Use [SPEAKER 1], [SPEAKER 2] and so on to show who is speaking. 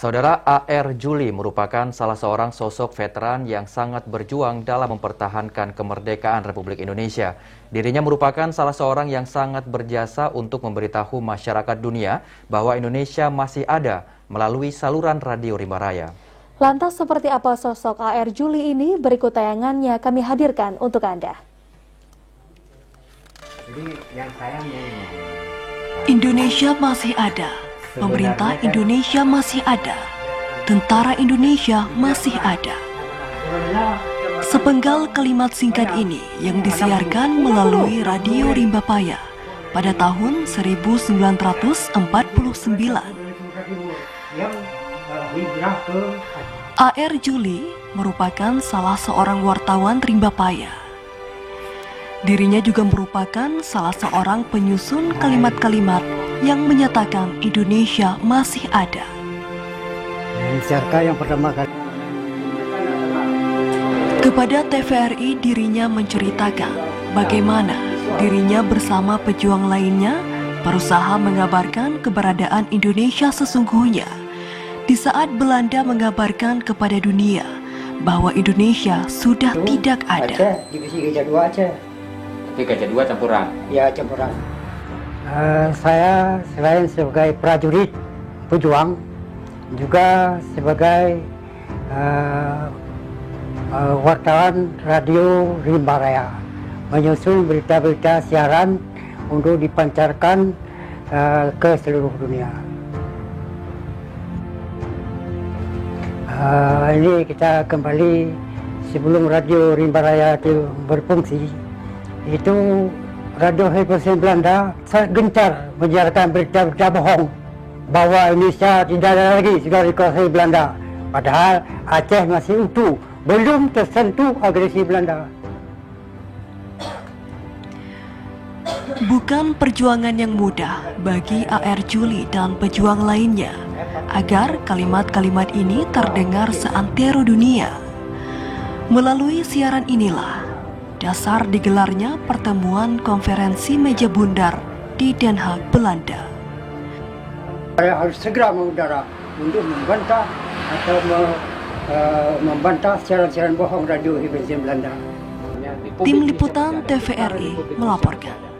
[SPEAKER 1] Saudara A.R. Juli merupakan salah seorang sosok veteran yang sangat berjuang dalam mempertahankan kemerdekaan Republik Indonesia. Dirinya merupakan salah seorang yang sangat berjasa untuk memberitahu masyarakat dunia bahwa Indonesia masih ada melalui saluran radio Rimba Raya.
[SPEAKER 2] Lantas seperti apa sosok A.R. Juli ini? Berikut tayangannya kami hadirkan untuk Anda.
[SPEAKER 3] Indonesia masih ada. Pemerintah Indonesia masih ada, tentara Indonesia masih ada. Sepenggal kalimat singkat ini yang disiarkan melalui Radio Rimba Raya pada tahun 1949. A.R. Juli merupakan salah seorang wartawan Rimba Raya. Dirinya juga merupakan salah seorang penyusun kalimat-kalimat yang menyatakan Indonesia masih ada.
[SPEAKER 4] Yang pertama kali.
[SPEAKER 3] Kepada TVRI dirinya menceritakan bagaimana dirinya bersama pejuang lainnya berusaha mengabarkan keberadaan Indonesia sesungguhnya di saat Belanda mengabarkan kepada dunia bahwa Indonesia sudah tidak ada.
[SPEAKER 4] Aceh, divisi Gajah 2 Aceh.
[SPEAKER 5] Tapi Gajah 2 campuran?
[SPEAKER 4] Ya, campuran. Saya selain sebagai prajurit pejuang, juga sebagai wartawan radio Rimba Raya, menyusun berita-berita siaran untuk dipancarkan ke seluruh dunia. Ini kita kembali sebelum radio Rimba Raya itu berfungsi, itu Radio Republik Belanda sangat gencar menyiarkan berita-berita bohong bahwa Indonesia tidak ada lagi, sudah dikuasai Belanda. Padahal Aceh masih utuh, belum tersentuh agresi Belanda.
[SPEAKER 3] Bukan perjuangan yang mudah bagi A.R. Juli dan pejuang lainnya agar kalimat-kalimat ini terdengar seantero dunia. Melalui siaran inilah dasar digelarnya pertemuan konferensi meja bundar di Den Haag, Belanda.
[SPEAKER 4] Saya harus segera mengudara untuk membantah atau membantah siaran-siaran bohong radio Republik Belanda.
[SPEAKER 3] Tim Liputan TVRI melaporkan.